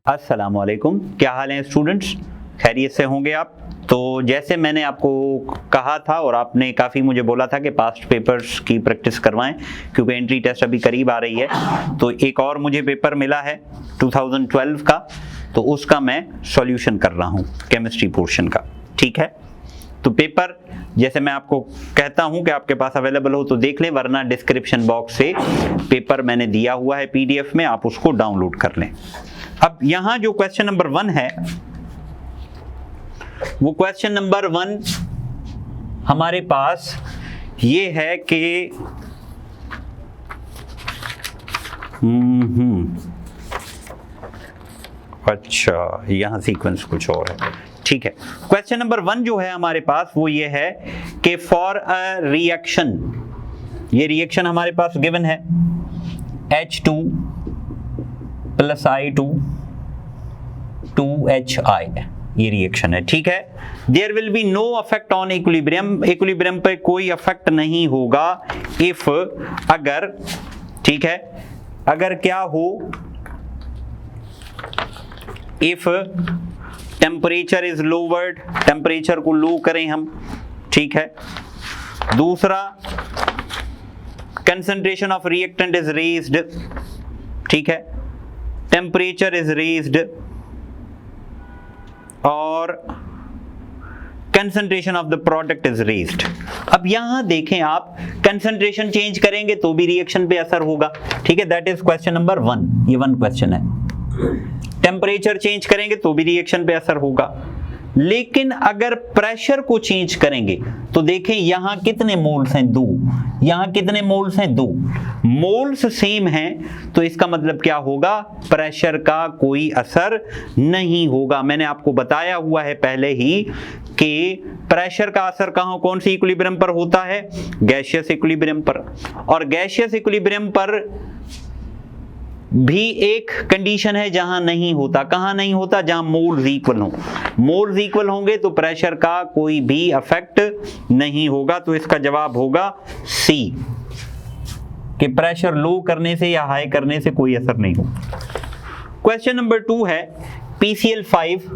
अस्सलाम वालेकुम, क्या हाल है स्टूडेंट्स? खैरियत से होंगे आप? तो जैसे मैंने आपको कहा था और आपने काफ़ी मुझे बोला था कि पास्ट पेपर्स की प्रैक्टिस करवाएं क्योंकि एंट्री टेस्ट अभी करीब आ रही है, तो एक और मुझे पेपर मिला है 2012 का, तो उसका मैं सॉल्यूशन कर रहा हूँ केमिस्ट्री पोर्शन का। ठीक है, तो पेपर जैसे मैं आपको कहता हूं कि आपके पास अवेलेबल हो तो देख लें, वरना डिस्क्रिप्शन बॉक्स से पेपर मैंने दिया हुआ है पीडीएफ में, आप उसको डाउनलोड कर लें। अब यहां जो क्वेश्चन नंबर 1 है, वो क्वेश्चन नंबर 1 हमारे पास ये है कि अच्छा, यहां सीक्वेंस कुछ और है। ठीक है, क्वेश्चन नंबर 1 जो है हमारे पास वो ये है कि फॉर अ रिएक्शन, ये रिएक्शन हमारे पास गिवन है H2 प्लस I2 2HI, ये रिएक्शन है। ठीक है, there will be no affect on equilibrium, equilibrium पे कोई अफेक्ट नहीं होगा इफ, अगर, ठीक है, अगर क्या हो, if temperature is lowered, temperature को लो करें हम। ठीक है, दूसरा concentration of reactant is raised, ठीक है, टेम्परेचर इज रेज्ड और concentration of the product is raised. अब यहां देखें आप, कंसंट्रेशन चेंज करेंगे तो भी रिएक्शन पे असर होगा। ठीक है, दैट इज क्वेश्चन नंबर 1, ये 1 क्वेश्चन है। टेम्परेचर चेंज करेंगे तो भी रिएक्शन पे असर होगा, लेकिन अगर प्रेशर को चेंज करेंगे तो देखें यहां कितने मोल्स हैं, 2, यहां कितने मोल्स हैं, 2 मोल्स सेम हैं, तो इसका मतलब क्या होगा, प्रेशर का कोई असर नहीं होगा। मैंने आपको बताया हुआ है पहले ही कि प्रेशर का असर कहां, कौन सी इक्विलिब्रियम पर होता है, गैसियस इक्विलिब्रियम पर, और गैसियस इक्विलिब्रियम पर भी एक कंडीशन है जहां नहीं होता। कहां नहीं होता, जहां मोल्स इक्वल हो, मोल्स इक्वल होंगे तो प्रेशर का कोई भी अफेक्ट नहीं होगा। तो इसका जवाब होगा सी, कि प्रेशर लो करने से या हाई करने से कोई असर नहीं होगा। क्वेश्चन नंबर 2 है, PCl5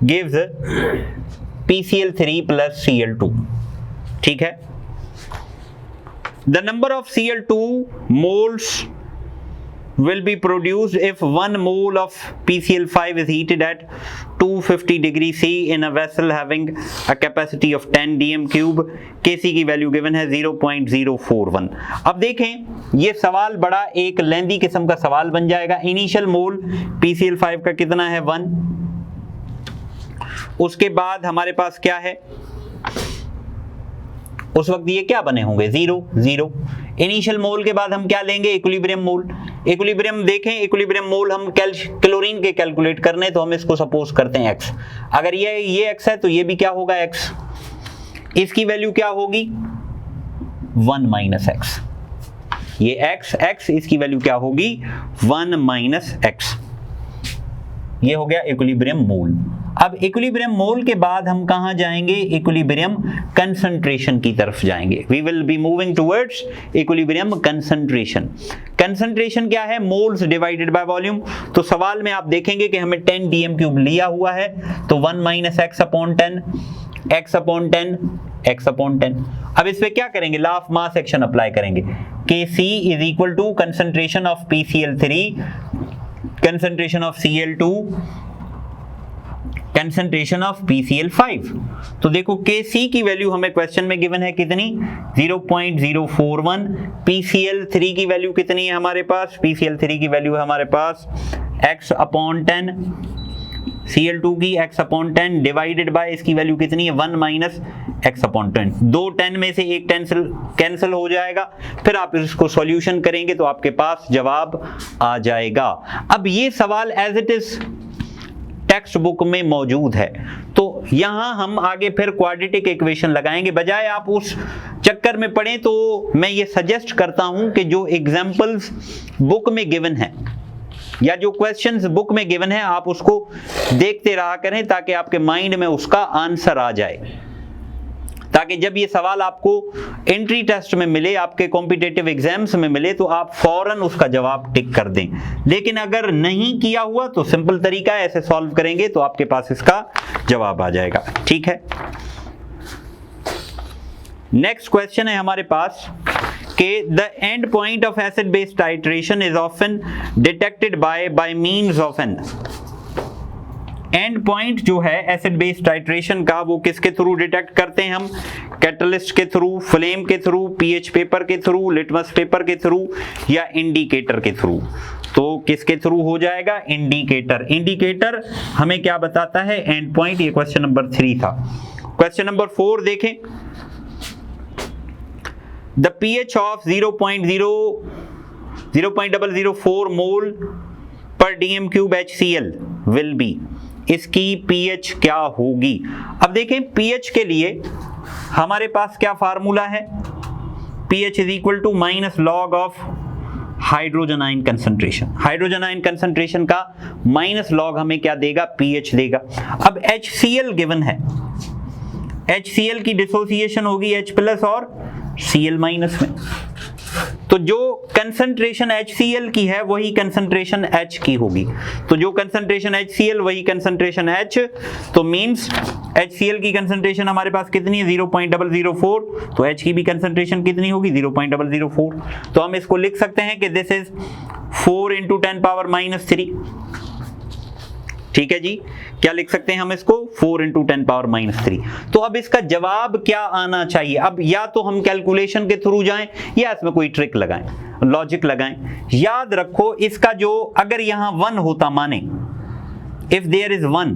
gives PCl3 plus Cl2। ठीक है, the number of Cl2 moles will be produced if 1 mole of PCl5 is heated at 250 degree C in a vessel having a capacity of 10 dm cube। Kc की value given है 0.041। अब देखें, ये सवाल बड़ा एक लेंदी किस्म का सवाल बन जाएगा। इनिशियल मोल PCl5 का कितना है, 1, उसके बाद हमारे पास क्या है, उस वक्त ये क्या बने होंगे, 0 0। इनिशियल मोल के बाद हम क्या लेंगे, इक्विलिब्रियम मोल। इक्विलिब्रियम देखें, इक्विलिब्रियम मोल हम क्लोरीन के कैलकुलेट करने, तो हम इसको सपोज करते हैं x। अगर ये x है तो ये भी क्या होगा, x। इसकी वैल्यू क्या होगी, 1 माइनस x। ये x, इसकी वैल्यू क्या होगी, 1 माइनस x। ये हो गया इक्विलिब्रियम मोल। अब इक्विलिब्रियम मोल के बाद हम कहां जाएंगे, इक्विलिब्रियम कंसंट्रेशन की तरफ जाएंगे। We will be moving towards equilibrium concentration. Concentration क्या है, मोल्स डिवाइडेड बाय वॉल्यूम। तो सवाल में आप देखेंगे कि हमें 10 dm क्यूब लिया हुआ है, तो 1 minus x upon 10, x upon 10, x upon 10। अब इस पे क्या करेंगे, law of mass action apply करेंगे। Kc is equal to concentration of PCl3, concentration of Cl2, concentration of PCl5। तो देखो Kc की वैल्यू हमें क्वेश्चन में गिवन है कितनी, 0.041। PCl3 की वैल्यू कितनी है हमारे पास, PCl3 की वैल्यू है हमारे पास x अपॉन 10, Cl2 की x अपॉन 10 डिवाइडेड बाय इसकी वैल्यू कितनी है, 1 माइनस x अपॉन 10। 2 10 में से एक कैंसिल हो जाएगा, फिर आप इसको सॉल्यूशन करेंगे तो आपके पास जवाब आ जाएगा। अब ये सवाल as it is textbook में मौजूद है, तो यहां हम आगे फिर क्वाड्रेटिक इक्वेशन लगाएंगे। बजाय आप उस चक्कर में पढ़ें तो मैं ये सजेस्ट करता हूं कि जो एग्जांपल्स बुक में गिवन है या जो क्वेश्चंस बुक में गिवन है आप उसको देखते रहा करें ताकि आपके माइंड में उसका आंसर आ जाए। ताकि जब ये सवाल आपको एंट्री टेस्ट में मिले, आपके कॉम्पिटिटिव एग्जाम्स में मिले, तो आप फौरन उसका जवाब टिक कर दें। लेकिन अगर नहीं किया हुआ तो सिंपल तरीका है, ऐसे सॉल्व करेंगे तो आपके पास इसका जवाब आ जाएगा। ठीक है, नेक्स्ट क्वेश्चन है हमारे पास कि the end point of acid base titration is often detected by means of an. End point जो है एसिड बेस टाइट्रेशन का, वो किसके थ्रू डिटेक्ट करते हैं हम? कैटलिस्ट के थ्रू, फ्लेम के थ्रू, पीएच पेपर के थ्रू, लिटमस पेपर के थ्रू, या इंडिकेटर के थ्रू? तो किसके थ्रू हो जाएगा? इंडिकेटर। इंडिकेटर हमें क्या बताता है? And point. ये क्वेश्चन नंबर 3 था। क्वेश्चन नंबर 4 देखें। The pH of 0.004 mole per dm cube HCl will be। इसकी pH क्या होगी? अब देखें pH के लिए हमारे पास क्या फार्मूला है? pH is equal to minus log of hydrogen ion concentration. Hydrogen ion concentration का माइनस लॉग हमें क्या देगा? pH देगा। अब HCl गिवन है, HCl की डिसोसिएशन होगी H प्लस और Cl माइनस में। तो जो कंसंट्रेशन HCl की है वही कंसंट्रेशन H की होगी। तो जो कंसंट्रेशन HCl वही कंसंट्रेशन H। तो मींस HCl की कंसंट्रेशन हमारे पास कितनी है? 0.004। तो H की भी कंसंट्रेशन कितनी होगी? 0.004। तो हम इसको लिख सकते हैं कि दिस इज 4 × 10⁻³ ठीक है जी। क्या लिख सकते हैं हम इसको? 4 × 10⁻³ तो अब इसका जवाब क्या आना चाहिए? अब या तो हम कैलकुलेशन के थ्रू जाएं या इसमें कोई ट्रिक लगाएं, लॉजिक लगाएं। याद रखो इसका जो अगर यहां 1 होता, माने इफ देयर इज 1,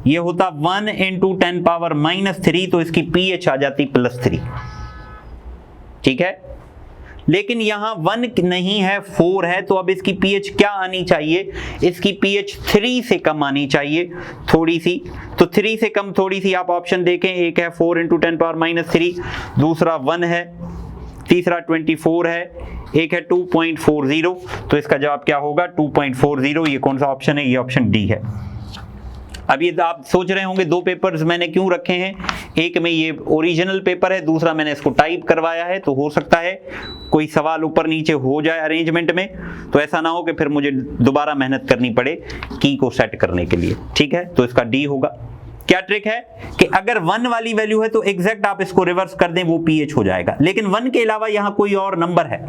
ये होता 1 × 10⁻³ तो इसकी pH आ जाती +3। ठीक है, लेकिन यहां 1 नहीं है, 4 है। तो अब इसकी pH क्या आनी चाहिए? इसकी pH 3 से कम आनी चाहिए, थोड़ी सी। तो 3 से कम थोड़ी सी आप ऑप्शन देखें। एक है 4 × 10⁻³, दूसरा 1 है, तीसरा 24 है, एक है 2.40। तो इसका जवाब क्या होगा? 2.40। ये कौन सा ऑप्शन है? ये ऑप्शन डी है। अब ये आप सोच रहे होंगे 2 पेपर्स मैंने क्यों रखे हैं? एक में ये ओरिजिनल पेपर है, दूसरा मैंने इसको टाइप करवाया है। तो हो सकता है कोई सवाल ऊपर नीचे हो जाए अरेंजमेंट में, तो ऐसा ना हो कि फिर मुझे दोबारा मेहनत करनी पड़े की को सेट करने के लिए। ठीक है, तो इसका डी होगा। क्या ट्रिक है कि अगर 1 वाली वैल्यू है तो एग्जैक्ट आप इसको रिवर्स कर दें, वो pH हो जाएगा। लेकिन 1 के अलावा यहां कोई और नंबर है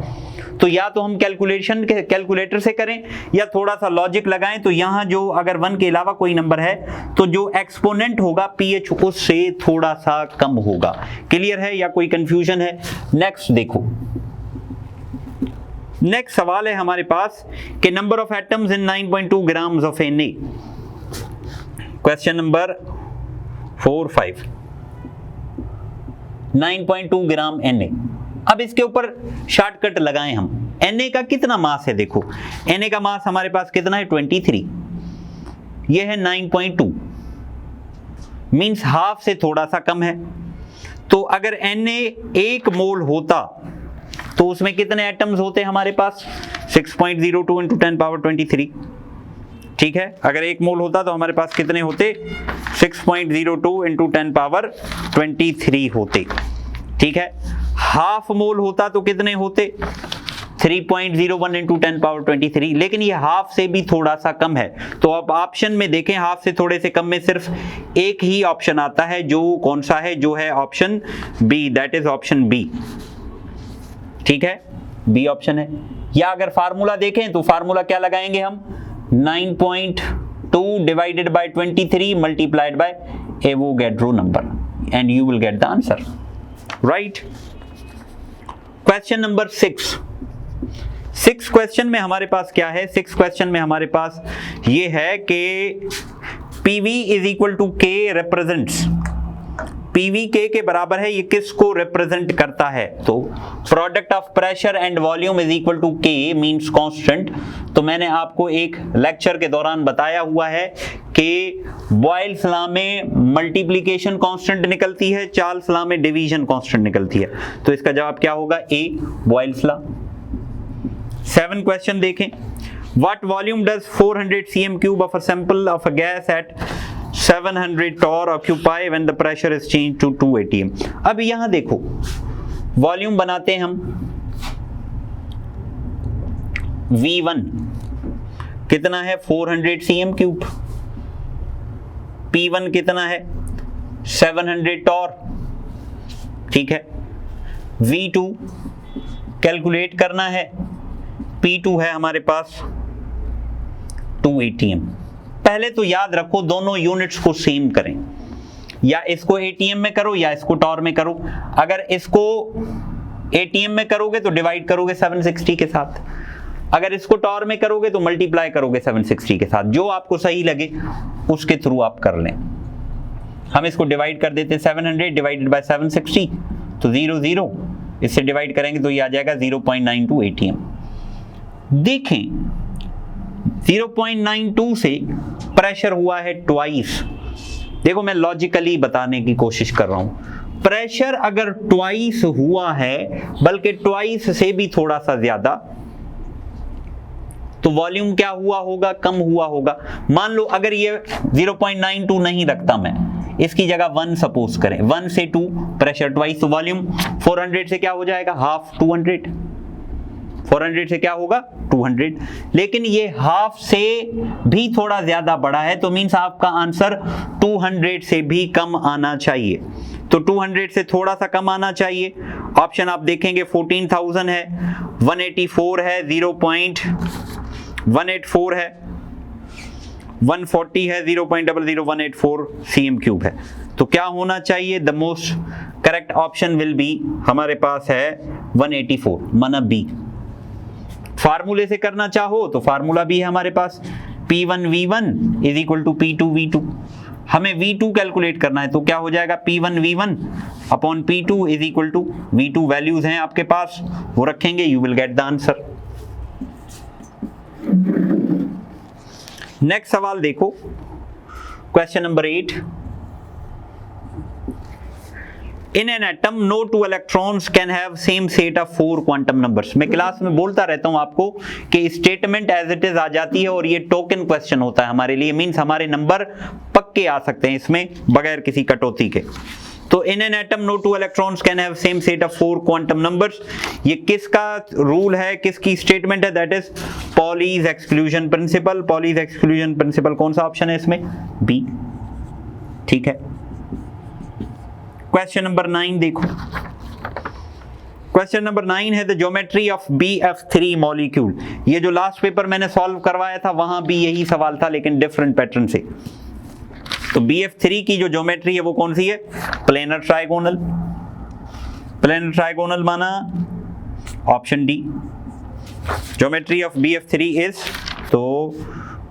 तो या तो हम कैलकुलेटर से करें या थोड़ा सा लॉजिक लगाएं। तो यहां जो अगर 1 के अलावा कोई नंबर है तो जो एक्सपोनेंट होगा pH उससे थोड़ा सा कम होगा। क्लियर है या कोई कंफ्यूजन है? नेक्स्ट देखो, नेक्स्ट सवाल है हमारे पास कि number of atoms in 9.2 grams of Na। Question number 4, 5। 9.2 gram Na। अब इसके ऊपर शॉर्टकट लगाएं हम। Na का कितना मास है? देखो Na का मास हमारे पास कितना है? 23। ये है 9.2, मींस हाफ से थोड़ा सा कम है। तो अगर Na 1 मोल होता तो उसमें कितने एटम्स होते हमारे पास? 6.02 × 10⁻23। ठीक है, अगर 1 मोल होता तो हमारे पास कितने होते? 6.02 × 10⁻23 होते। ठीक है, हाफ मोल होता तो कितने होते? 3.01 × 10⁻23। लेकिन ये हाफ से भी थोड़ा सा कम है। तो अब ऑप्शन में देखें, हाफ से थोड़े से कम में सिर्फ एक ही ऑप्शन आता है, जो कौन सा है? जो है option B, that is option B. ठीक है, बी ऑप्शन है। या अगर फार्मूला देखें तो फार्मूला क्या लगाएंगे हम? 9.2 divided by 23 multiplied by Avogadro number and you will get the answer. Right? Question number 6. 6 question में हमारे पास क्या है? 6 क्वेश्चन में हमारे पास ये है कि PV is equal to K represents। PV K के बराबर है, ये किसको रिप्रेजेंट करता है? तो product of pressure and volume is equal to K means constant. तो मैंने आपको एक लेक्चर के दौरान बताया हुआ है कि बॉयल्स लॉ में मल्टीप्लिकेशन कांस्टेंट निकलती है, चार्ल्स लॉ में डिवीजन कांस्टेंट निकलती है। तो इसका जवाब क्या होगा? ए, बॉयल्स लॉ। 7 क्वेश्चन देखें। What volume does 400 cm cube of a sample of a gas at 700 torr occupy when the pressure is changed to 2 atm। अब यहां देखो वॉल्यूम बनाते हैं हम, V1 कितना है 400 cm क्यूब, P1 कितना है 700 torr, ठीक है। V2 कैलकुलेट करना है, P2 है हमारे पास 2 atm। पहले तो याद रखो दोनों यूनिट्स को सेम करें, या इसको एटीएम में करो या इसको टॉर में करो। अगर इसको एटीएम में करोगे तो डिवाइड करोगे 760 के साथ, अगर इसको टॉर में करोगे तो मल्टीप्लाई करोगे 760 के साथ, जो आपको सही लगे उसके थ्रू आप कर लें। हम इसको डिवाइड कर देते हैं 700 डिवाइडेड बाय 760 तो 0 0, इससे डिवाइड करेंगे तो ये आ जाएगा 0.92 एटीएम। देखें 0.92 से प्रेशर हुआ है ट्वाइस। देखो मैं लॉजिकली बताने की कोशिश कर रहा हूं, प्रेशर अगर ट्वाइस हुआ है, बल्कि ट्वाइस से भी थोड़ा सा ज्यादा, तो वॉल्यूम क्या हुआ होगा, कम हुआ होगा। मान लो अगर ये 0.92 नहीं रखता मैं, इसकी जगह 1 सपोज करें, 1 से 2 प्रेशर ट्वाइस, तो वॉल्यूम 400 से क्या हो जाएगा हाफ 200, 400 से क्या होगा 200। लेकिन ये हाफ से भी थोड़ा ज्यादा बड़ा है, तो मींस आपका आंसर 200 से भी कम आना चाहिए। तो 200 से थोड़ा सा कम आना चाहिए। ऑप्शन आप देखेंगे 14,000 है, 184 है, 0.184 है, 140 है, 0.00184 cm क्यूब है। तो क्या होना चाहिए, the most correct option will be हमारे पास है 184, माना बी। फार्मूले से करना चाहो तो फार्मूला भी है हमारे पास, P1 V1 is equal to P2 V2। हमें V2 कैलकुलेट करना है, तो क्या हो जाएगा P1 V1 upon P2 is equal to V2। Values हैं आपके पास, वो रखेंगे, you will get the answer. Next सवाल देखो, question number 8। In an atom, no two electrons can have same set of 4 quantum numbers। मैं क्लास में बोलता रहता हूं आपको कि स्टेटमेंट एज इट इज आ जाती है और ये टोकन क्वेश्चन होता है हमारे लिए, मींस हमारे नंबर पक्के आ सकते हैं इसमें बगैर किसी कटौती के। तो in an atom, no two electrons can have same set of 4 quantum numbers। ये किसका रूल है, किसकी स्टेटमेंट है, that is Pauli's exclusion principle. Pauli's exclusion principle कौन सा ऑप्शन है इसमें, बी, ठीक है। क्वेश्चन नंबर 9 देखो, क्वेश्चन नंबर 9 है the geometry of BF3 molecule. ये जो लास्ट पेपर मैंने सॉल्व करवाया था वहां भी यही सवाल था, लेकिन डिफरेंट पैटर्न से। तो BF3 की जो ज्योमेट्री है वो कौन सी है, प्लेनर ट्राइगोनल। प्लेनर ट्राइगोनल माना option D, geometry of BF3 is, तो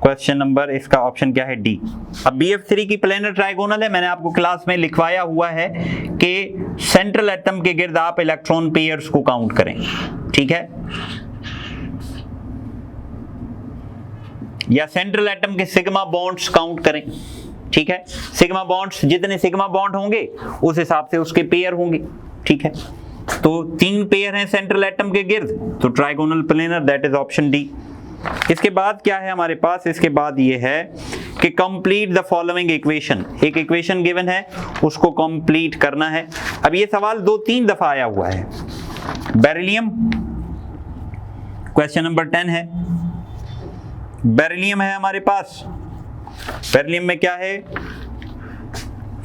क्वेश्चन नंबर इसका ऑप्शन क्या है, डी। अब BF3 की प्लेनर ट्राइगोनल है, मैंने आपको क्लास में लिखवाया हुआ है कि सेंट्रल एटम के गिर्द आप इलेक्ट्रॉन पेयर्स को काउंट करें, ठीक है, या सेंट्रल एटम के सिग्मा बॉन्ड्स काउंट करें, ठीक है। सिग्मा बॉन्ड्स, जितने सिग्मा बॉन्ड होंगे उस हिसाब से उसके पेयर होंगे, ठीक है। तो 3 पेयर हैं सेंट्रल एटम के गिर्द, तो trigonal planar, that is option D. इसके बाद क्या है हमारे पास, इसके बाद ये है कि कंप्लीट द फॉलोइंग इक्वेशन। एक इक्वेशन गिवन है, उसको कंप्लीट करना है। अब ये सवाल 2-3 दफा आया हुआ है। बेरिलियम, क्वेश्चन नंबर 10 है, बेरिलियम है हमारे पास। बेरिलियम में क्या है,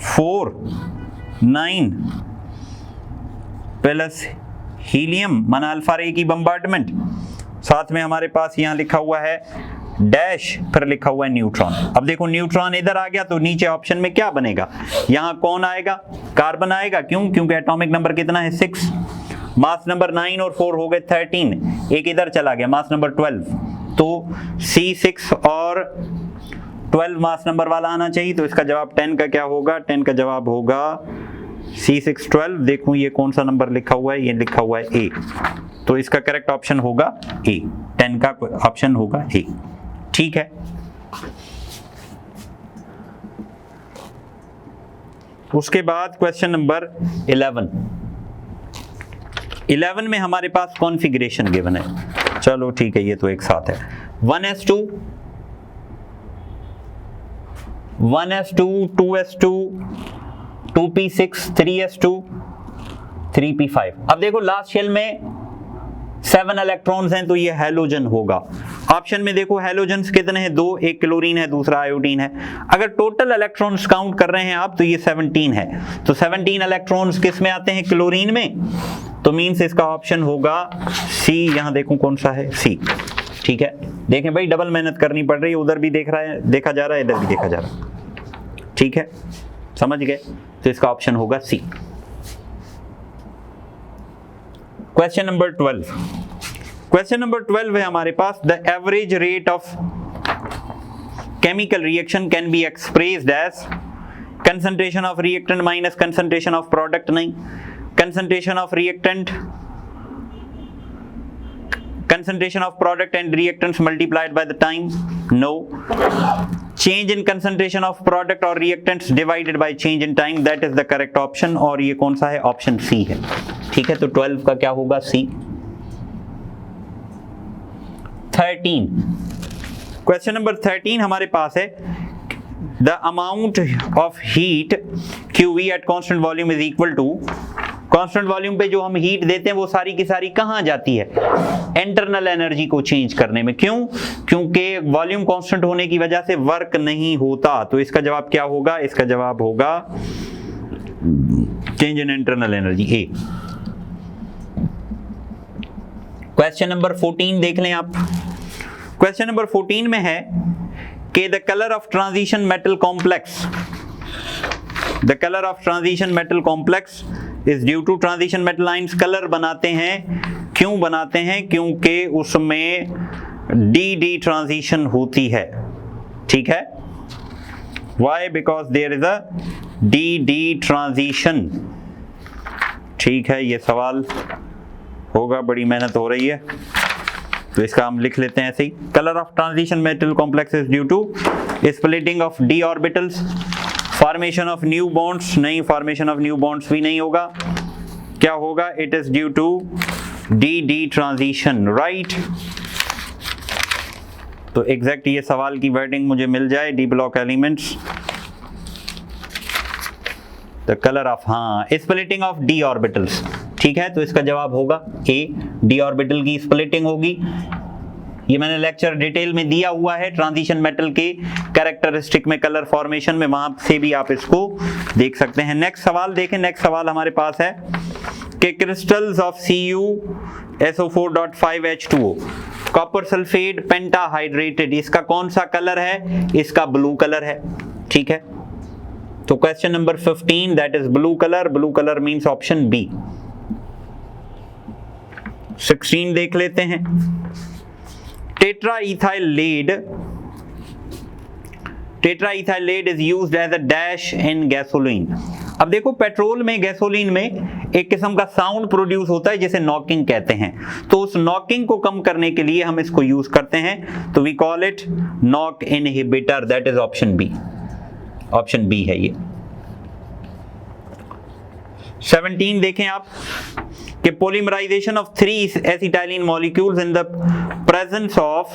4 9 प्लस हीलियम माना अल्फा रे की बम्बार्डमेंट, साथ में हमारे पास यहां लिखा हुआ है डैश, फिर लिखा हुआ है न्यूट्रॉन। अब देखो न्यूट्रॉन इधर आ गया तो नीचे ऑप्शन में क्या बनेगा, यहां कौन आएगा, कार्बन आएगा। क्यों, क्योंकि एटॉमिक नंबर कितना है 6, मास नंबर 9 और 4 हो गए 13, एक इधर चला गया मास नंबर 12, तो C6 और 12 मास नंबर वाला आना चाहिए। तो इसका जवाब 10 का क्या होगा, 10 का जवाब होगा C6 12। देखूं ये कौन सा नंबर लिखा हुआ है, ये लिखा हुआ है A, तो इसका करेक्ट ऑप्शन होगा A, 10 का ऑप्शन होगा A, ठीक है। उसके बाद क्वेश्चन नंबर 11 में हमारे पास कॉन्फ़िगरेशन गिवन है। चलो ठीक है, ये तो एक साथ है, 1s2 1s2 2s2 2p6 3s2 3p5। अब देखो लास्ट शेल में 7 इलेक्ट्रॉन्स हैं तो ये हैलोजन होगा। ऑप्शन में देखो हैलोजन्स कितने हैं, 2, एक क्लोरीन है दूसरा आयोडीन है। अगर टोटल इलेक्ट्रॉन्स काउंट कर रहे हैं आप तो ये 17 है, तो 17 इलेक्ट्रॉन्स किस में आते हैं, क्लोरीन में, तो मींस इसका ऑप्शन होगा सी। यहां देखो कौन सा है, सी। ठीक है, देखें भाई डबल मेहनत करनी पड़ रही है, उधर भी देखा जा रहा है, इधर भी देखा जा रहा है। ठीक है, समझ गए, तो इसका ऑप्शन होगा C. Question number 12। Question number 12 है हमारे पास, the average rate of chemical reaction can be expressed as concentration of reactant minus concentration of product, नहीं, concentration of reactant, concentration of product and reactants multiplied by the time, no, change in concentration of product or reactants divided by change in time, that is the correct option। और ये कौन सा है, option C है। ठीक है, तो 12 का क्या होगा, सी। 13, क्वेश्चन नंबर 13 हमारे पास है, the amount of heat QV at constant volume is equal to, constant volume पे जो हम हीट देते हैं वो सारी की सारी कहां जाती है, इंटरनल एनर्जी को चेंज करने में। क्यों, क्योंकि वॉल्यूम कांस्टेंट होने की वजह से वर्क नहीं होता। तो इसका जवाब क्या होगा, इसका जवाब होगा change in internal energy, A. Question number 14 देख लें आप। क्वेश्चन नंबर 14 में है कि the colour of transition metal complex, the colour of transition metal complex is due to transition metal ions. Colour बनाते हैं, क्यों बनाते हैं, क्योंकि उसमें डी ट्रांजिशन होती है। ठीक है, why, because there is a d transition. ठीक है, ये सवाल होगा, बड़ी मेहनत हो रही है, तो इसका हम लिख लेते हैं ऐसे ही, colour of transition metal complex is due to splitting of D orbitals, formation of new bonds, नहीं, फॉर्मेशन ऑफ न्यू बॉन्ड्स भी नहीं होगा। क्या होगा, it is due to D transition, right. तो एग्जैक्ट ये सवाल की वर्डिंग मुझे मिल जाए, D block elements, the colour of, हाँ, स्प्लिटिंग ऑफ डी ऑर्बिटल्स। ठीक है, तो इसका जवाब होगा ए, डी ऑर्बिटल की स्प्लिटिंग होगी। ये मैंने लेक्चर डिटेल में दिया हुआ है ट्रांजिशन मेटल के कैरेक्टरिस्टिक में, कलर फॉर्मेशन में, वहां से भी आप इसको देख सकते हैं। नेक्स्ट सवाल देखें, नेक्स्ट सवाल हमारे पास है कि crystals of CuSO4.5H2O copper sulphate pentahydrated, इसका कौन सा कलर है, इसका ब्लू कलर है। ठीक है, तो question number 15 that is blue colour, blue colour means option B. 16 देख लेते हैं, tetraethyl lead is used as a dash in gasoline. अब देखो पेट्रोल में, गैसोलीन में एक किस्म का साउंड प्रोड्यूस होता है जिसे नॉकिंग कहते हैं, तो उस नॉकिंग को कम करने के लिए हम इसको यूज करते हैं, तो we call it knock inhibitor, that is option B. Option B है ये। 17 देखें आप कि polymerization of 3 acetylene molecules in the presence of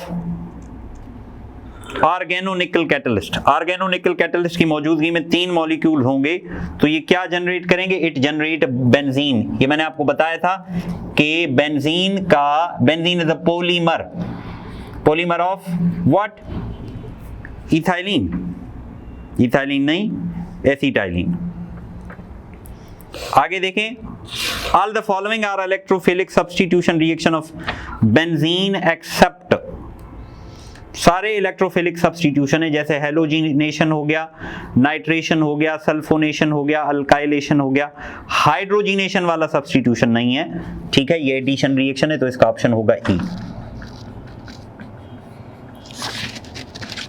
organonickel catalyst. Organonickel catalyst की मौजूदगी में 3 मॉलिक्यूल होंगे, तो ये क्या जनरेट करेंगे, इट जनरेट बेंजीन। ये मैंने आपको बताया था कि benzene is a polymer, polymer of what, ethylene, ethylene नहीं, एसिटाइलिन। आगे देखें, all the following are electrophilic substitution reaction of benzene except, सारे इलेक्ट्रोफिलिक सब्स्टिट्यूशन है, जैसे हेलोजिनेशन हो गया, नाइट्रेशन हो गया, सल्फोनेशन हो गया, अल्काइलेशन हो गया, हाइड्रोजिनेशन वाला सब्स्टिट्यूशन नहीं है। ठीक है, ये एडिशन रिएक्शन है, तो इसका ऑप्शन होगा ई।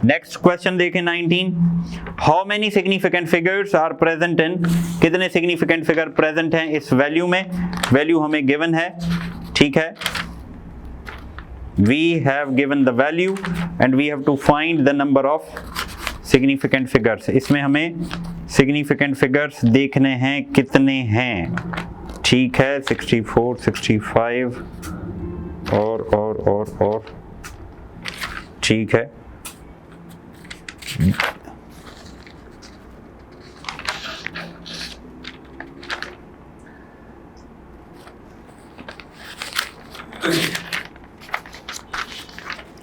नेक्स्ट क्वेश्चन देखें 19, how many significant figures are present in, कितने सिग्निफिकेंट फिगर प्रेजेंट हैं इस वैल्यू में, वैल्यू हमें गिवन है। ठीक है, we have given the value and we have to find the number of significant figures। इसमें हमें significant figures देखने हैं कितने हैं। ठीक है, 64, 65 और ठीक है,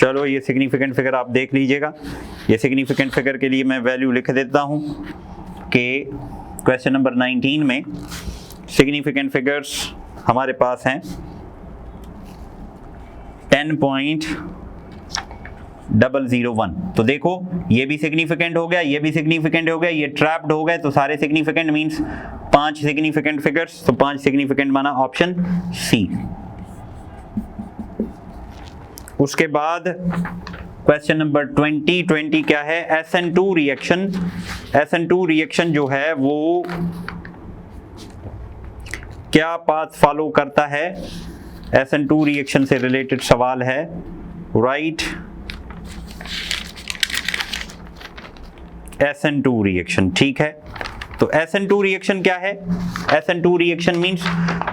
चलो ये सिग्निफिकेंट फिगर आप देख लीजिएगा। ये सिग्निफिकेंट फिगर के लिए मैं वैल्यू लिख देता हूँ कि क्वेश्चन नंबर 19 में सिग्निफिकेंट फिगर्स हमारे पास हैं 10.001। तो देखो ये भी सिग्निफिकेंट हो गया, ये भी सिग्निफिकेंट हो गया, ये ट्रैप्ड हो गए, तो सारे सिग्निफिकेंट मींस 5 सिग्निफिकेंट फिगर्स, तो 5 सिग्निफिकेंट माना ऑप्शन सी। उसके बाद क्वेश्चन नंबर 20 क्या है, SN2 रिएक्शन। SN2 रिएक्शन जो है वो क्या पाथ फॉलो करता है, SN2 रिएक्शन से रिलेटेड सवाल है, राइट। SN2 रिएक्शन, ठीक है। तो SN2 रिएक्शन क्या है, SN2 reaction means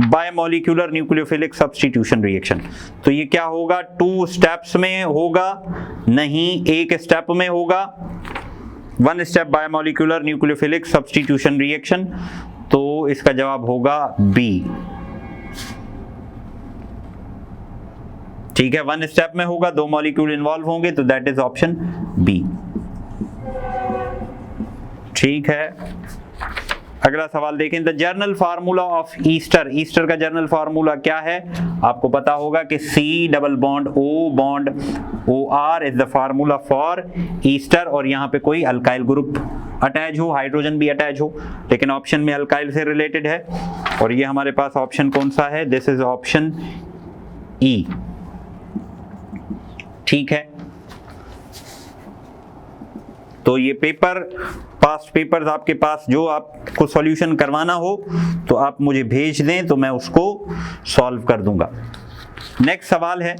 biomolecular nucleophilic substitution reaction. तो ये क्या होगा, 2 स्टेप्स में होगा, नहीं 1 स्टेप में होगा, 1 step biomolecular nucleophilic substitution reaction. तो इसका जवाब होगा बी, ठीक है। 1 स्टेप में होगा, 2 मॉलिक्यूल इन्वॉल्व होंगे, तो दैट इज ऑप्शन बी, ठीक है। अगला सवाल देखें, the journal formula of Easter. Easter का जर्नल फार्मूला क्या है, आपको पता होगा कि C double bond OR is the formula for Easter, और यहाँ पे कोई अल्काइल ग्रुप अटैच हो, हाइड्रोजन भी अटैच हो, लेकिन ऑप्शन में अल्काइल से रिलेटेड है। और ये हमारे पास ऑप्शन कौन सा है, दिस इज ऑप्शन ई, ठीक है। तो ये पेपर, पास्ट पेपर्स आपके पास जो आपको सॉल्यूशन करवाना हो तो आप मुझे भेज दें, तो मैं उसको सॉल्व कर दूंगा। नेक्स्ट सवाल है,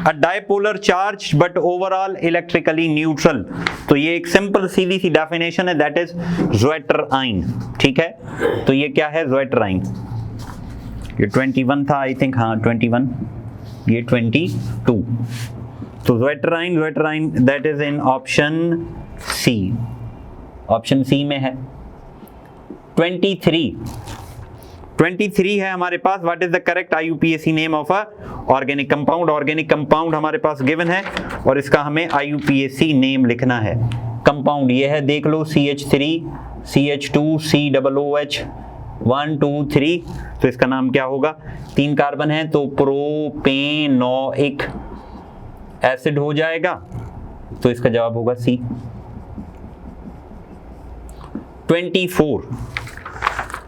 a dipolar charge but overall electrically neutral. तो ये एक सिंपल सीधी सी डेफिनेशन है, दैट इज ज़्वेटर आइन, ठीक है। तो ये क्या है, ज़्वेटर आइन। ये 21 था आई थिंक, हाँ 21, ये 22। तो zwitter ion that is in option C, option C में है। 23 है हमारे पास, what is the correct IUPAC name of a organic compound. Organic compound हमारे पास गिवन है और इसका हमें IUPAC नेम लिखना है। कंपाउंड ये है, देख लो, CH3 CH2 COOH 1 2 3, तो इसका नाम क्या होगा, 3 कार्बन है तो प्रोपेनोइक एसिड हो जाएगा, तो इसका जवाब होगा सी।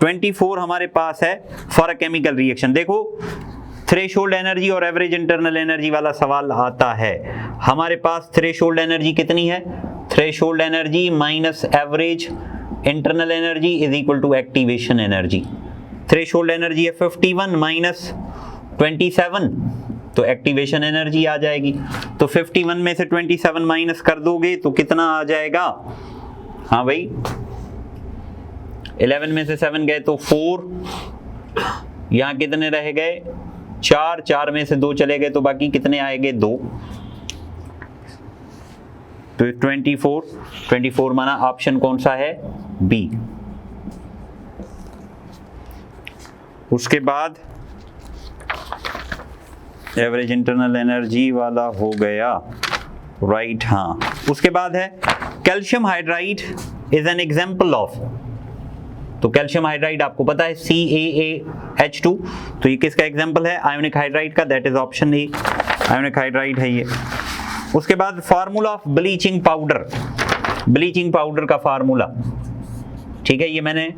24 हमारे पास है फॉर अ केमिकल रिएक्शन। देखो थ्रेशोल्ड एनर्जी और एवरेज इंटरनल एनर्जी वाला सवाल आता है। हमारे पास थ्रेशोल्ड एनर्जी कितनी है, threshold energy minus average internal energy is equal to activation energy. Threshold energy है 51 माइनस 27, तो एक्टिवेशन एनर्जी आ जाएगी। तो 51 में से 27 माइनस कर दोगे तो कितना आ जाएगा, हाँ भाई 11 में से 7 गए तो 4, यहाँ कितने रह गए 4, 4 में से 2 चले गए तो बाकी कितने आएंगे 2, तो 24 माना ऑप्शन कौन सा है, बी। उसके बाद एवरेज इंटरनल एनर्जी वाला हो गया, राइट, हाँ। उसके बाद है calcium hydride is an example of. तो कैल्शियम हाइड्राइड आपको पता है CaAH2, तो ये किसका एग्जाम्पल है, आयोनिक हाइड्राइड का, that is option A, ionic hydride है ये। उसके बाद formula of bleaching powder, bleaching powder का फार्मूला, ठीक है, ये मैंने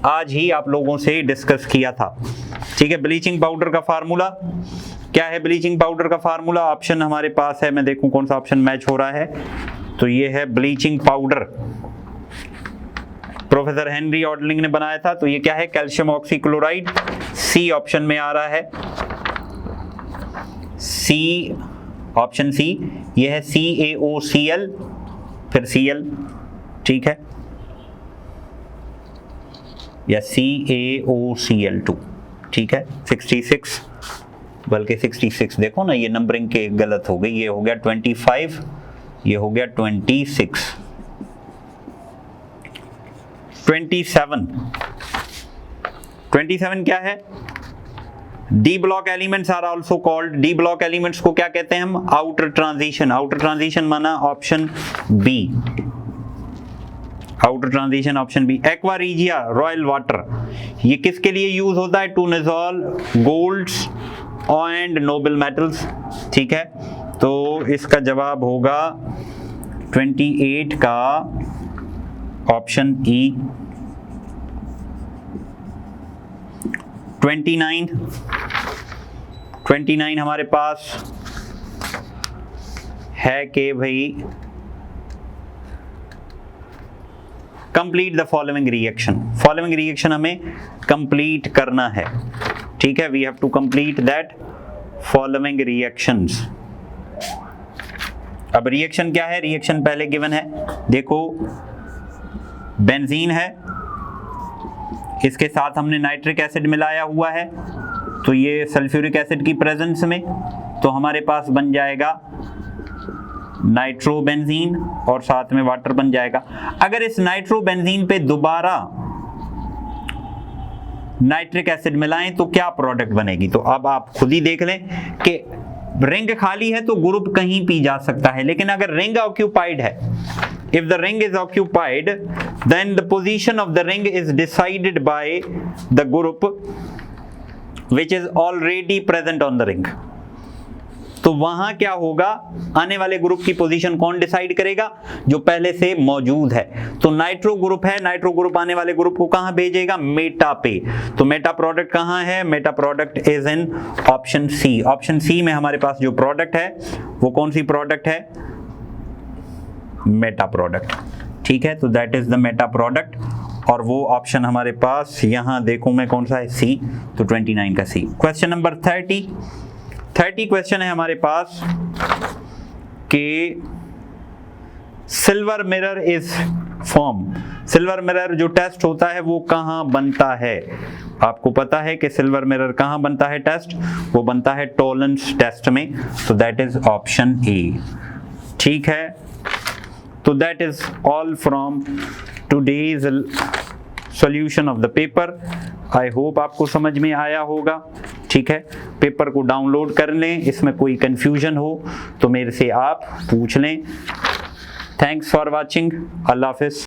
आज ही आप लोगों से डिस्कस किया था, ठीक है। ब्लीचिंग पाउडर का फार्मूला क्या है, ब्लीचिंग पाउडर का फार्मूला ऑप्शन हमारे पास है, मैं देखूं कौन सा ऑप्शन मैच हो रहा है, तो ये है ब्लीचिंग पाउडर, प्रोफेसर हेनरी ऑडलिंग ने बनाया था। तो ये क्या है, कैल्शियम ऑक्सीक्लोराइड, सी ऑप्शन में आ रहा है, सी, ऑप्शन सी, ये है CaOCl फिर Cl, ठीक है, या CaOCl2, ठीक है। 66 बल्कि 66, देखो ना ये नंबरिंग के गलत हो गई, ये हो गया 25, ये हो गया 26। 27 क्या है, d block elements are also called, d block elements को क्या कहते हैं हम? Outer transition. आउटर ट्रांजिशन माना option B, outer transition option B. Aqua regia, royal water, ये किसके लिए यूज होता है? To dissolve golds and noble metals, ठीक है। तो इसका जवाब होगा 28 का ऑप्शन ई। 29 हमारे पास है कि भाई complete the following reaction. Following reaction हमें कंप्लीट करना है, ठीक है। We have to complete that following reactions. अब रिएक्शन क्या है? रिएक्शन पहले गिवन है, देखो बेंजीन है, इसके साथ हमने नाइट्रिक एसिड मिलाया हुआ है, तो ये सल्फ्यूरिक एसिड की प्रेजेंस में, तो हमारे पास बन जाएगा नाइट्रोबेंजीन और साथ में वाटर बन जाएगा। अगर इस नाइट्रोबेंजीन पे दोबारा नाइट्रिक एसिड मिलाएं तो क्या प्रोडक्ट बनेगी? तो अब आप खुद ही देख लें कि रिंग खाली है तो ग्रुप कहीं भी जा सकता है, लेकिन अगर रिंग ऑक्यूपाइड है, if the ring is occupied then the position of the ring is decided by the group which is already present on the ring। तो वहां क्या होगा? आने वाले ग्रुप की पोजीशन कौन डिसाइड करेगा? जो पहले से मौजूद है। तो नाइट्रो ग्रुप है, नाइट्रो ग्रुप आने वाले ग्रुप को कहां भेजेगा? मेटा पे। तो मेटा प्रोडक्ट कहां है? Meta product is in option C. Option C में हमारे पास जो प्रोडक्ट है वो कौन सी प्रोडक्ट है? मेटा प्रोडक्ट, ठीक है। तो that is the meta product, और वो ऑप्शन हमारे पास यहां देखूं मैं कौन सा है? सी। तो 29 का सी। क्वेश्चन नंबर 30 क्वेश्चन है हमारे पास कि silver mirror is form. Silver mirror जो टेस्ट होता है वो कहां बनता है? आपको पता है कि सिल्वर मिरर कहां बनता है टेस्ट? वो बनता है टॉलरेंस टेस्ट में। तो दैट इज ऑप्शन ए, ठीक है। तो that is all from today's solution of the paper. I hope आपको समझ में आया होगा, ठीक है। पेपर को डाउनलोड कर लें, इसमें कोई कंफ्यूजन हो तो मेरे से आप पूछ लें। Thanks for watching. Allah Hafiz.